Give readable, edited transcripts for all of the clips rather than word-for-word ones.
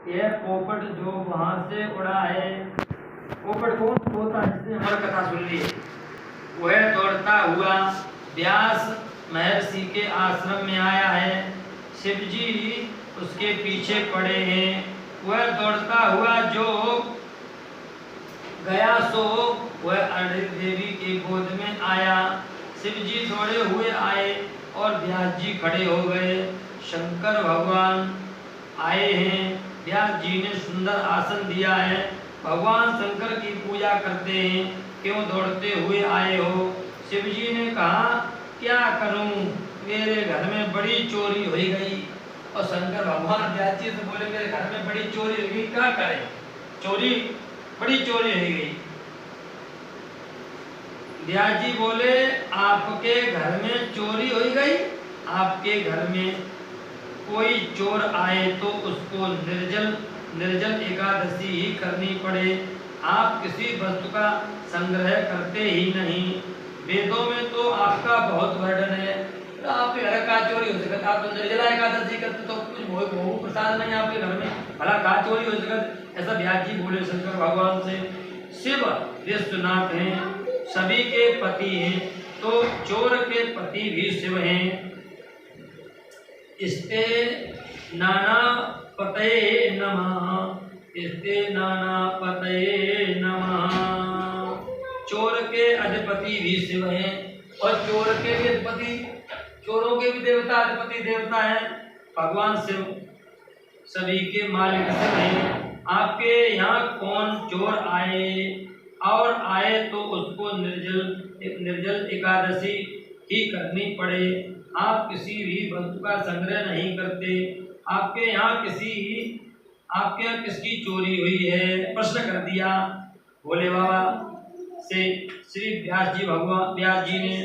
यह पोपट जो वहां से उड़ा है, पोपट कौन होता है जिसने हमारी कथा सुन ली है, वह दौड़ता हुआ व्यास महर्षि के आश्रम में आया है। शिव जी उसके पीछे पड़े हैं। वह दौड़ता हुआ जो गया सो वह अदिति देवी की गोद में आया। शिव जी दौड़े हुए आए और व्यास जी खड़े हो गए। शंकर भगवान आए हैं। व्यास जी ने सुंदर आसन दिया है। भगवान शंकर की पूजा करते हैं। क्यों दौड़ते हुए आए हो? शिव जी ने कहा क्या करूं, मेरे घर में बड़ी चोरी हो गई। और शंकर भगवान व्यास जी से बोले मेरे घर में बड़ी चोरी हो गई, क्या करें? चोरी, बड़ी चोरी हो गई। व्यास जी बोले आपके घर में चोरी हो गई, आपके घर में कोई चोर आए तो उसको निर्जल एकादशी ही करनी पड़े। आप किसी वस्तु का संग्रह करते ही नहीं। वेदों में तो आपका बहुत वर्णन है, तो आपके घर का चोरी हो सकता, आप तो निर्जला एकादशी करते तो कुछ भोग प्रसाद नहीं आपके घर में, भला का चोरी हो सकता? ऐसा व्यास जी बोले शंकर भगवान से। शिव विश्वनाथ हैं, सभी के पति हैं, तो चोर के पति भी शिव हैं। इसते नाना पतये नमः, इसते नाना पतये नमः। चोर के अधिपति भी शिव हैं और चोर के भी अधिपति, चोरों के भी देवता अधिपति देवता है भगवान शिव। सभी के मालिक शिव हैं। आपके यहाँ कौन चोर आए और आए तो उसको निर्जल एकादशी ही करनी पड़े। आप किसी भी वस्तु का संग्रह नहीं करते। आपके यहाँ किसकी चोरी हुई है? प्रश्न कर दिया भोले बाबा से श्री व्यास जी ने,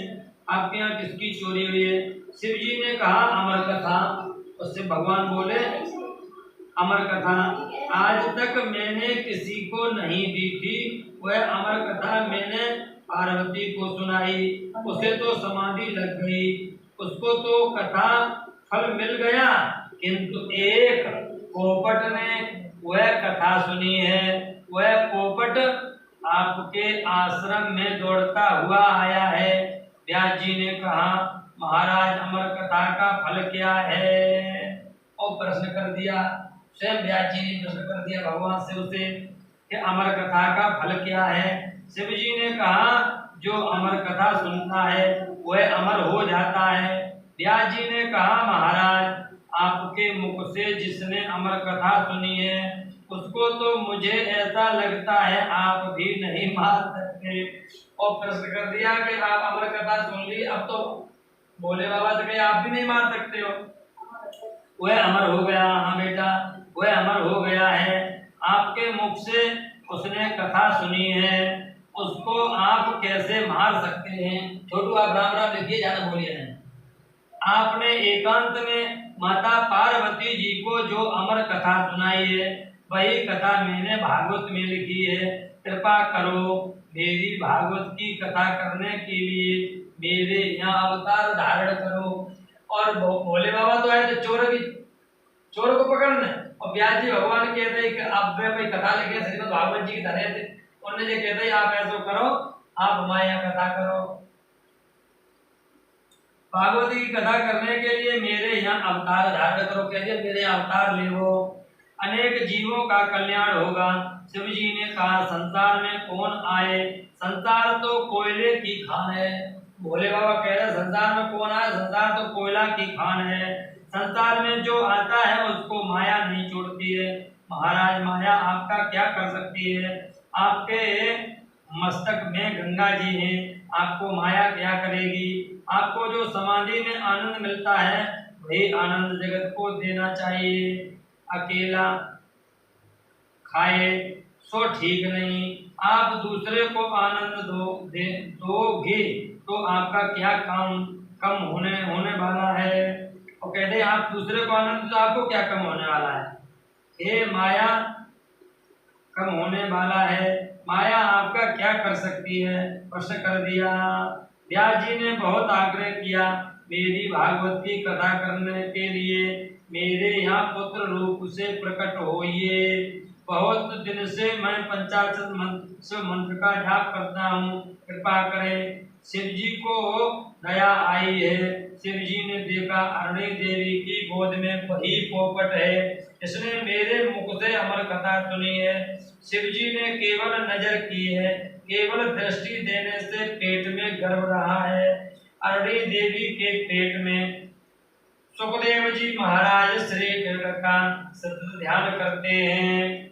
आपके यहाँ किसकी चोरी हुई है? शिव जी ने कहा अमर कथा। उससे भगवान बोले अमर कथा आज तक मैंने किसी को नहीं दी थी, वह अमर कथा मैंने पार्वती को सुनाई, उसे तो समाधि लग गई, उसको तो कथा फल मिल गया, किंतु एक पोपट ने वह कथा सुनी है। वह पोपट आपके आश्रम में दौड़ता हुआ आया है। व्यास जी ने कहा महाराज अमर कथा का फल क्या है? और प्रश्न कर दिया, स्वयं व्यास जी ने प्रश्न कर दिया भगवान शिव से कि अमर कथा का फल क्या है? शिव जी ने कहा जो अमर कथा सुनता है वह अमर हो जाता है। व्यास जी ने कहा महाराज आपके मुख से जिसने अमर कथा सुनी है उसको तो मुझे ऐसा लगता है आप भी नहीं मार सकते। और प्रश्न कर दिया कि आप अमर कथा सुन ली, अब तो भोले बाबा से कहे आप भी नहीं मार सकते हो। वह अमर हो गया। हाँ बेटा वह अमर हो गया है। आपके मुख से उसने कथा सुनी है, उसको आप कैसे मार सकते हैं? छोटू आप राम राम लिखिए, ज्यादा बोलिए नहीं। आपने एकांत में माता पार्वती जी को जो अमर कथा सुनाई है वही कथा मैंने भागवत में लिखी है। कृपा करो मेरी भागवत की कथा करने के लिए मेरे यहाँ अवतार धारण करो। और भोले बाबा तो आए थे चोर को पकड़ने, और व्यास जी भगवान कहते हैं कि अब भाई कथा लिखे श्रीमद् भागवत जी की धरे थे, उन्होंने जो कहते हैं आप ऐसा करो, आप हमारे यहाँ कथा करो। भागवती की कथा करने के लिए मेरे यहाँ अवतार धारण करो, कहते मेरे अवतार ले वो, अनेक जीवों का कल्याण होगा। शिव जी ने कहा संसार में कौन आए? संसार तो कोयले की खान है। भोले बाबा कह रहे संसार में कौन आए? संसार तो कोयला की खान है। संसार में जो आता है उसको माया नहीं छोड़ती है। महाराज माया आपका क्या कर सकती है? आपके मस्तक में गंगा जी हैं, आपको माया क्या करेगी? आपको जो समाधि में आनंद मिलता है वही आनंद जगत को देना चाहिए। अकेला खाए सो ठीक नहीं, आप दूसरे को आनंद दोगे तो आपका क्या कम होने वाला है? और कहते हैं आप दूसरे को आनंद तो आपको क्या कम होने वाला है? हे माया कम होने वाला है, माया आपका क्या कर सकती है? प्रश्न कर दिया। व्यास जी ने बहुत आग्रह किया। मेरी भागवत की कथा करने के लिए मेरे यहाँ पुत्र रूप से प्रकट होइए। बहुत दिन से मैं पंचाक्षर मंत्र का जाप करता हूँ, कृपा करें। शिव जी को दया आई है। शिव जी ने देखा अरणी देवी की गोद में वही पोपट है। इसने मेरे मुख से अमर कथा सुनी है। शिव जी ने केवल नजर की है, केवल दृष्टि देने से पेट में गर्भ रहा है। अरणी देवी के पेट में सुखदेव जी महाराज श्री कृष्ण का सतत ध्यान करते हैं।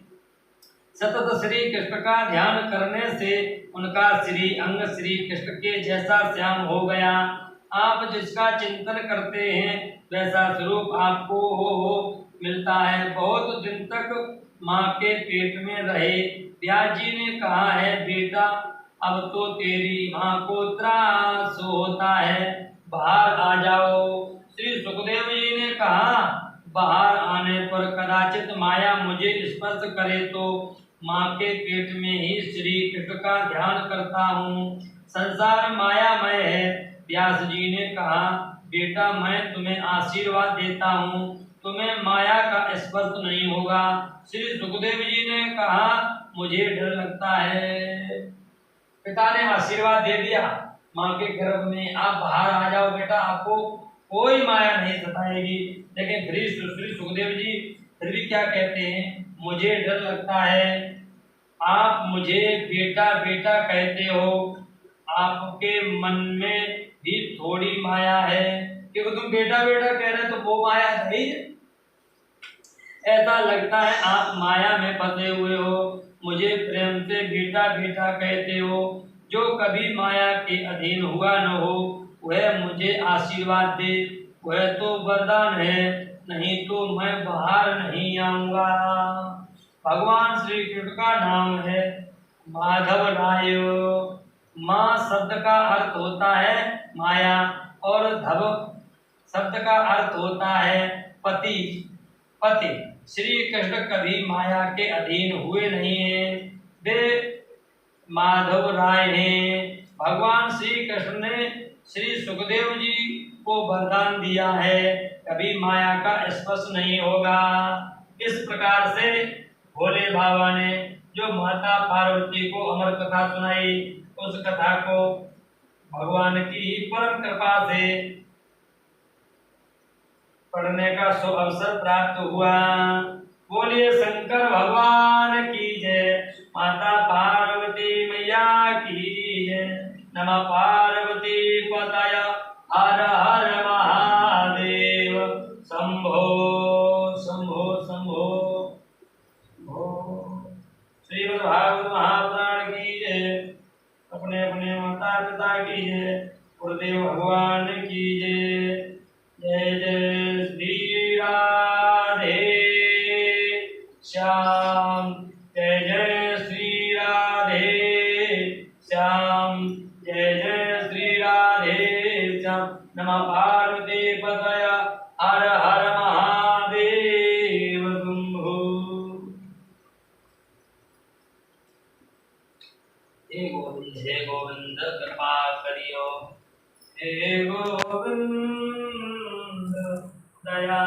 सतत श्री कृष्ण का ध्यान करने से उनका श्री अंग श्री कृष्ण के जैसा श्याम हो गया। आप जिसका चिंतन करते हैं वैसा स्वरूप आपको हो मिलता है। बहुत दिन तक माँ के पेट में रहे। व्यास जी ने कहा है, बेटा अब तो तेरी माँ को त्रास होता है, बाहर आ जाओ। श्री सुखदेव जी ने कहा, बाहर आने पर कदाचित माया मुझे स्पर्श करे तो माँ के पेट में ही श्री कृष्ण का ध्यान करता हूँ। संसार मायामय है। व्यास जी ने कहा, बेटा मैं तुम्हें आशीर्वाद देता हूँ, तुम्हें माया का स्पर्श नहीं होगा। श्री सुखदेव जी ने कहा, मुझे डर लगता है। पिता ने आशीर्वाद दे दिया माँ के गर्भ में, आप बाहर आ जाओ बेटा, आपको कोई माया नहीं सताएगी। लेकिन फिर श्री सुखदेव जी फिर भी क्या कहते हैं, मुझे डर लगता है। आप मुझे बेटा बेटा कहते हो, आपके मन में भी थोड़ी माया है, क्योंकि तुम बेटा बेटा कह रहे हो तो वो माया नहीं है। ऐसा लगता है आप माया में फंसे हुए हो। मुझे प्रेम से बेटा बेटा कहते हो। जो कभी माया के अधीन हुआ न हो वह मुझे आशीर्वाद दे, वह तो वरदान है, नहीं तो मैं बाहर नहीं आऊंगा। भगवान श्री कृष्ण का नाम है माधव राय। माँ शब्द का अर्थ होता है माया और धव शब्द का अर्थ होता है पति। पति श्री कृष्ण कभी माया के अधीन हुए नहीं हैं, वे माधव राय हैं। भगवान श्री कृष्ण ने श्री सुखदेव जी को वरदान दिया है, कभी माया का स्पर्श नहीं होगा। इस प्रकार से भोले बाबा ने जो माता पार्वती को अमर कथा सुनाई, उस कथा को भगवान की परम कृपा से पढ़ने का शुभ अवसर प्राप्त हुआ। बोलिए शंकर भगवान की जय, माता पार्वती मैया की जय। नमः पार्वती पतय हर हर महादेव। शंभो शंभो शंभो। श्रीमद् भागवत महापुराण की जय। अपने अपने माता पिता की जय, गुरुदेव भगवान की जय। जय जय श्री राधे श्याम, जय जय श्री राधे श्याम, जय जय श्री राधे श्याम। नमः पार्वती पतय हर हर महादेव। शंभो। हे गोविंद कृपा करियो, हे गोविंद दया